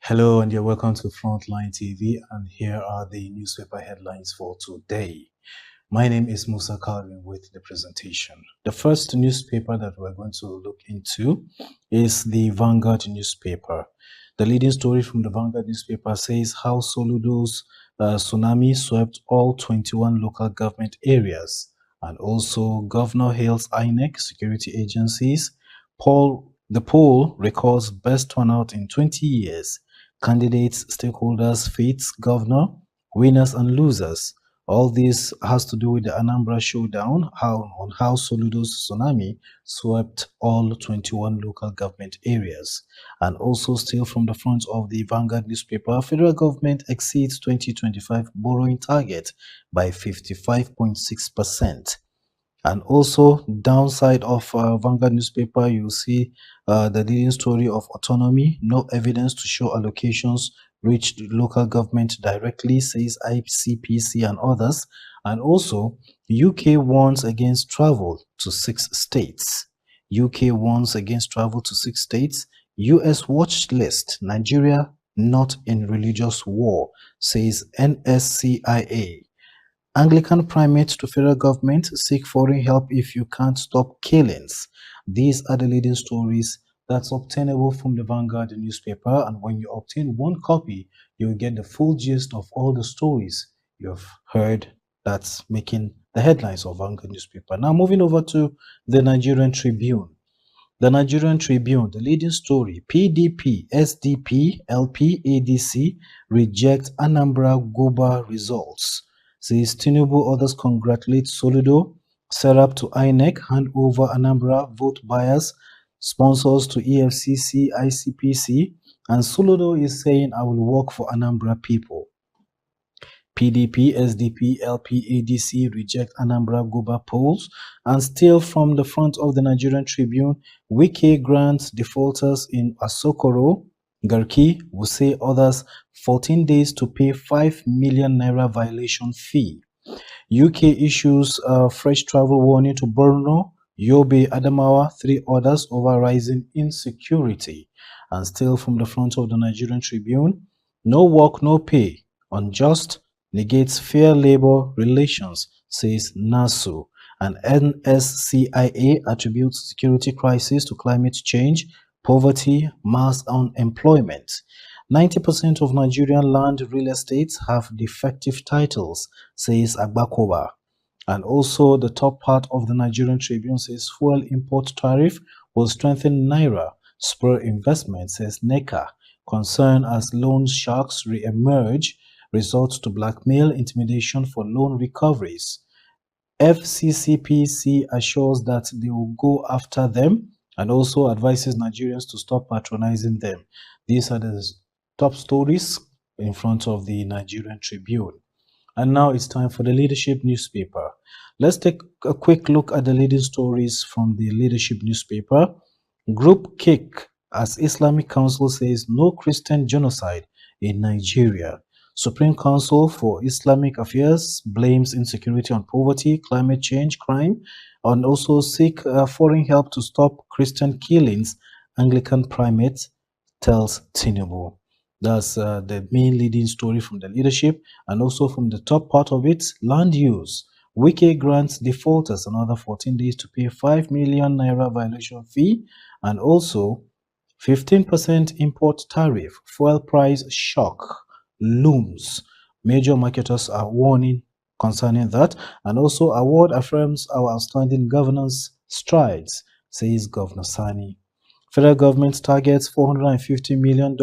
Hello and you're welcome to Frontline TV, and here are the newspaper headlines for today. My name is Musa Calvin with the presentation. The first newspaper that we're going to look into is the Vanguard newspaper. The leading story from the Vanguard newspaper says how Soludo's tsunami swept all 21 local government areas, and also Governor hails INEC security agencies. The poll records best turnout in 20 years. Candidates, stakeholders, fates, governor, winners and losers. All this has to do with the Anambra showdown on how Soludo's tsunami swept all 21 local government areas. And also still from the front of the Vanguard newspaper, federal government exceeds 2025 borrowing target by 55.6%. And also downside of Vanguard newspaper, you see the leading story of autonomy, no evidence to show allocations reached local government directly, says ICPC and others. And also UK warns against travel to 6 states. UK warns against travel to 6 states. US watch list, Nigeria not in religious war, says NSCIA. Anglican primate to federal government, seek foreign help if you can't stop killings. These are the leading stories that's obtainable from the Vanguard newspaper, and when you obtain one copy, you'll get the full gist of all the stories you've heard that's making the headlines of Vanguard newspaper. Now moving over to the Nigerian Tribune. The Nigerian Tribune, the leading story, PDP, SDP, LP, ADC reject Anambra Guba results. Says Tinubu, others congratulate Soludo, set up to INEC, hand over Anambra vote buyers, sponsors to EFCC, ICPC, and Soludo is saying, I will work for Anambra people. PDP, SDP, LP, ADC reject Anambra Guba polls. And still from the front of the Nigerian Tribune, Wike grants defaulters in Asokoro, Garki, Wuse, others 14 days to pay 5 million naira violation fee. UK issues a fresh travel warning to Borno, Yobe, Adamawa, 3 others over rising insecurity. And still from the front of the Nigerian Tribune, no work, no pay, unjust, negates fair labor relations, says NASU. And NSCIA attributes security crisis to climate change, poverty, mass unemployment. 90% of Nigerian land real estates have defective titles, says Agbakoba. And also the top part of the Nigerian Tribune says fuel import tariff will strengthen Naira, spur investment, says NECA. Concern as loan sharks re-emerge, results to blackmail, intimidation for loan recoveries. FCCPC assures that they will go after them and also advises Nigerians to stop patronizing them. These are the top stories in front of the Nigerian Tribune. And now it's time for the Leadership newspaper. Let's take a quick look at the leading stories from the Leadership newspaper. Group kick as Islamic Council says no Christian genocide in Nigeria. Supreme Council for Islamic Affairs blames insecurity on poverty, climate change, crime, and also seek foreign help to stop Christian killings. Anglican primate tells Tinubu. That's the main leading story from the Leadership, and also from the top part of it, land use. Wike grants defaulters another 14 days to pay 5 million naira violation fee, and also 15% import tariff. Fuel price shock looms. Major marketers are warning concerning that, and also award affirms our outstanding governance strides, says Governor Sani. Federal government targets $450 million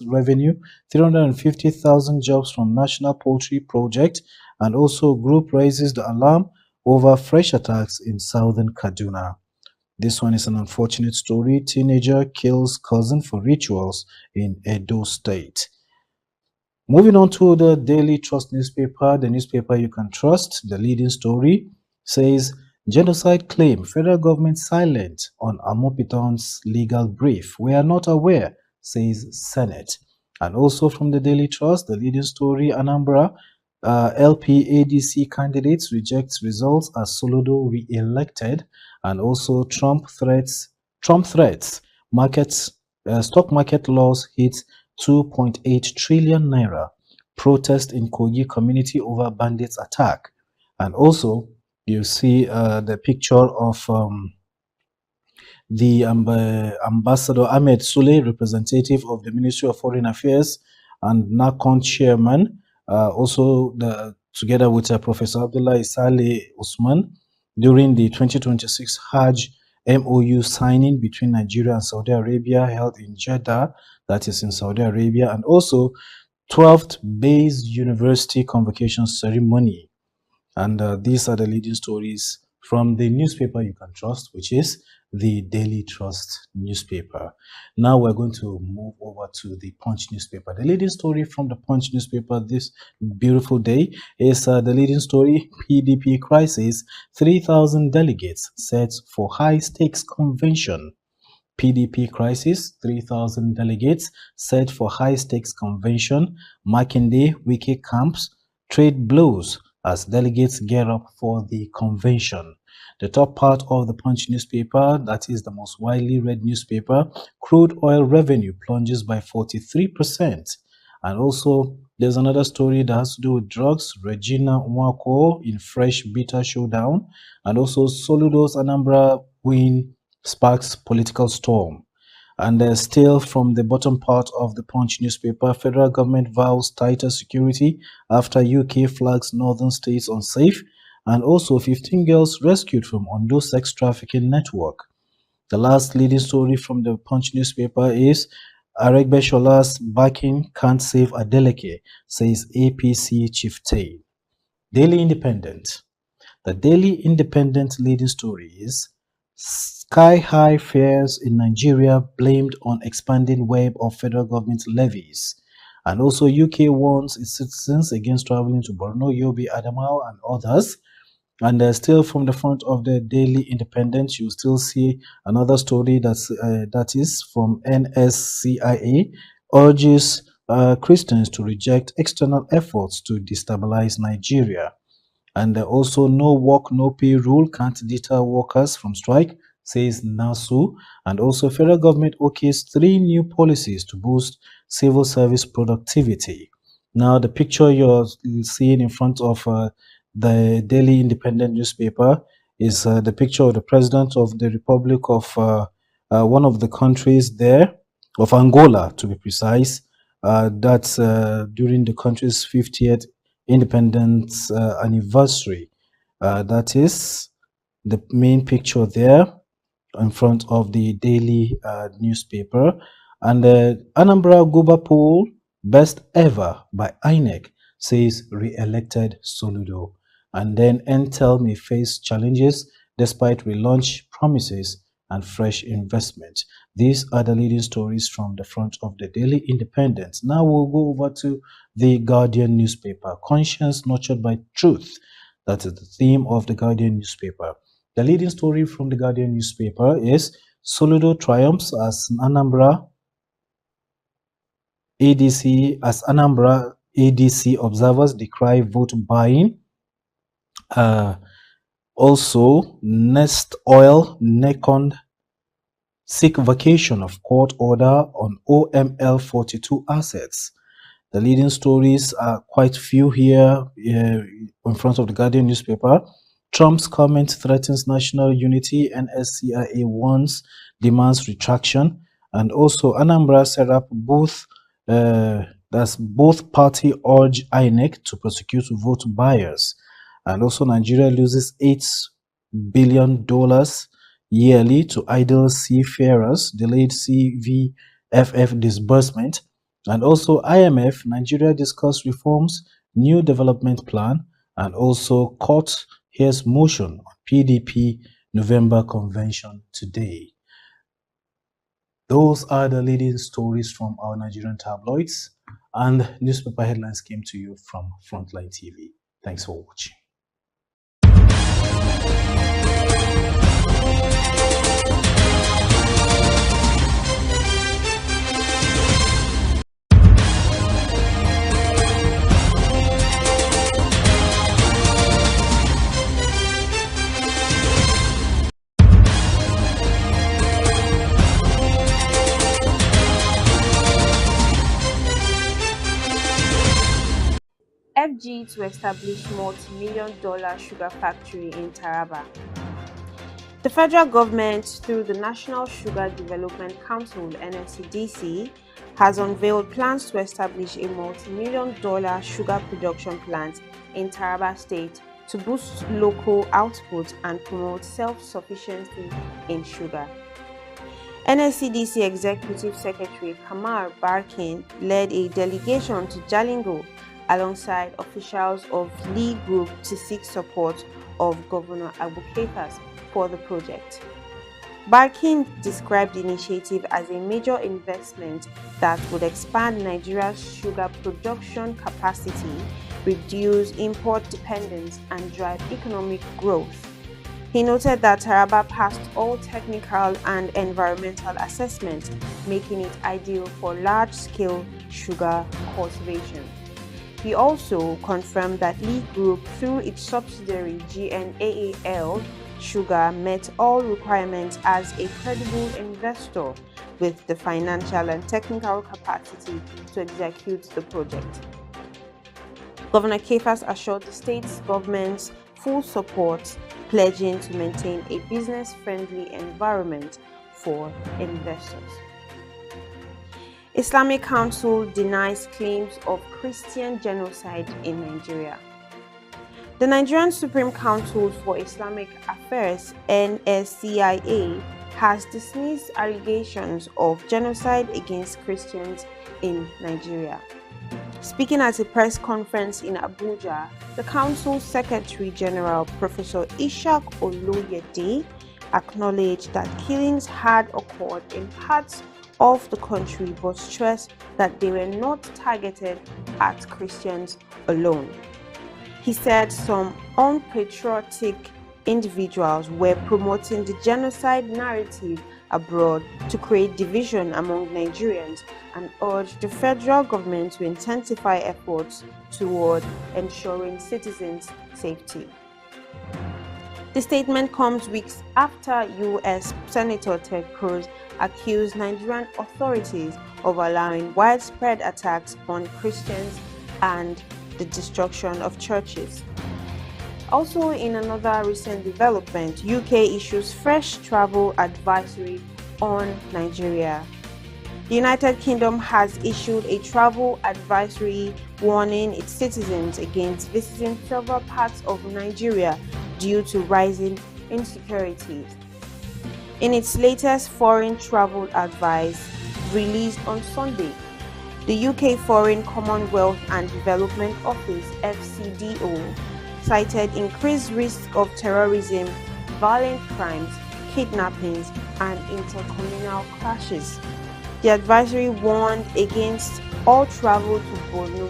revenue, 350,000 jobs from National Poultry Project, and also group raises the alarm over fresh attacks in southern Kaduna. This one is an unfortunate story. Teenager kills cousin for rituals in Edo State. Moving on to the Daily Trust newspaper, the newspaper you can trust, the leading story says, genocide claim, federal government silent on Amopiton's legal brief. We are not aware, says Senate. And also from the Daily Trust, the leading story, Anambra, LP-ADC candidates rejects results as Soludo re-elected. And also Trump threats markets, stock market loss hits 2.8 trillion naira. Protest in Kogi community over bandits attack. And also, you see the picture of the Ambassador Ahmed Sule, representative of the Ministry of Foreign Affairs, and NACON chairman, together with Professor Abdullah Saleh Usman, during the 2026 Hajj MOU signing between Nigeria and Saudi Arabia held in Jeddah, that is in Saudi Arabia, and also 12th Bayes University convocation ceremony. And these are the leading stories from the newspaper you can trust, which is the Daily Trust newspaper. Now we're going to move over to the Punch newspaper. The leading story from the Punch newspaper this beautiful day is the leading story: PDP crisis, 3,000 delegates set for high-stakes convention. PDP crisis, 3,000 delegates set for high-stakes convention. Makinde, Wike camps trade blows as delegates gear up for the convention. The top part of the Punch newspaper, that is the most widely read newspaper: crude oil revenue plunges by 43%. And also, there's another story that has to do with drugs: Regina Nwako in fresh bitter showdown. And also, Soludo's Anambra win sparks political storm. And still from the bottom part of the Punch newspaper, federal government vows tighter security after UK flags northern states unsafe. And also 15 girls rescued from Ondo sex trafficking network. The last leading story from the Punch newspaper is Aregbeshola's backing can't save Adeleke, says APC chieftain. Daily Independent. The Daily Independent leading story is sky-high fares in Nigeria blamed on expanding web of federal government levies. And also UK warns its citizens against traveling to Borno, Yobe, Adamawa, and others. And still from the front of the Daily Independent, you still see another story that is from NSCIA, urges Christians to reject external efforts to destabilize Nigeria. And also, no work, no pay rule can't deter workers from strike, says NASU. And also, federal government okays 3 new policies to boost civil service productivity. Now, the picture you're seeing in front of the Daily Independent newspaper is the picture of the President of the Republic of one of the countries there, of Angola to be precise. That's during the country's 50th independence anniversary. That is the main picture there in front of the Daily newspaper. And Anambra Guba poll, best ever by INEC, says re-elected Soludo. And then Intel may face challenges despite relaunch promises and fresh investment. These are the leading stories from the front of the Daily Independent. Now we'll go over to the Guardian newspaper. Conscience nurtured by truth. That is the theme of the Guardian newspaper. The leading story from the Guardian newspaper is Soludo triumphs as Anambra ADC observers decry vote buying. Also, Nest Oil, Necond seek vacation of court order on OML 42 assets. The leading stories are quite few here in front of the Guardian newspaper. Trump's comment threatens national unity, NSCIA warns, demands retraction. And also Anambra set up both party urge INEC to prosecute vote buyers. And also Nigeria loses $8 billion yearly to idle seafarers, delayed CVFF disbursement. And also IMF, Nigeria discuss reforms, new development plan. And also court hears motion on PDP November convention today. Those are the leading stories from our Nigerian tabloids, and newspaper headlines came to you from Frontline TV. Thanks for watching. strategy to establish multi-million-dollar sugar factory in Taraba. The federal government, through the National Sugar Development Council (NSCDC), has unveiled plans to establish a multi-million-dollar sugar production plant in Taraba State to boost local output and promote self-sufficiency in sugar. NSCDC Executive Secretary Kamar Barkin led a delegation to Jalingo alongside officials of Lee Group to seek support of Governor Abu Ketas for the project. Barkin described the initiative as a major investment that would expand Nigeria's sugar production capacity, reduce import dependence, and drive economic growth. He noted that Taraba passed all technical and environmental assessments, making it ideal for large-scale sugar cultivation. He also confirmed that Lee Group, through its subsidiary GNAAL Sugar, met all requirements as a credible investor with the financial and technical capacity to execute the project. Governor Ketas assured the state's government's full support, pledging to maintain a business-friendly environment for investors. Islamic Council denies claims of Christian genocide in Nigeria. The Nigerian Supreme Council for Islamic Affairs (NSCIA) has dismissed allegations of genocide against Christians in Nigeria. Speaking at a press conference in Abuja, the Council's Secretary General, Professor Ishaq Oloyede, acknowledged that killings had occurred in parts of the country but stressed that they were not targeted at Christians alone. He said some unpatriotic individuals were promoting the genocide narrative abroad to create division among Nigerians and urged the federal government to intensify efforts toward ensuring citizens' safety. The statement comes weeks after U.S. Senator Ted Cruz accused Nigerian authorities of allowing widespread attacks on Christians and the destruction of churches. Also, in another recent development, UK issues fresh travel advisory on Nigeria. The United Kingdom has issued a travel advisory warning its citizens against visiting several parts of Nigeria due to rising insecurities. In its latest foreign travel advice released on Sunday, the UK Foreign Commonwealth and Development Office (FCDO) cited increased risk of terrorism, violent crimes, kidnappings, and intercommunal clashes. The advisory warned against all travel to Borno,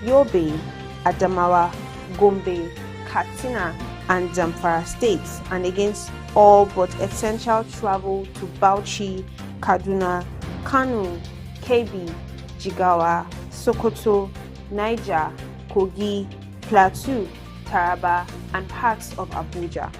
Yobe, Adamawa, Gombe, Katsina, and Zamfara states, and against all but essential travel to Bauchi, Kaduna, Kano, Kebbi, Jigawa, Sokoto, Niger, Kogi, Plateau, Taraba, and parts of Abuja.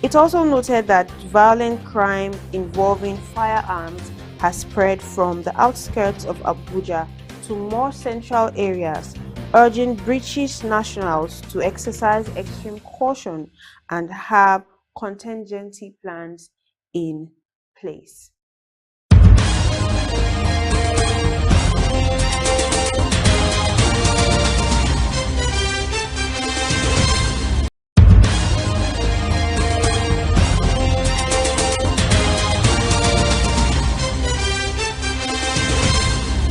It also noted that violent crime involving firearms has spread from the outskirts of Abuja to more central areas, urging British nationals to exercise extreme caution and have contingency plans in place.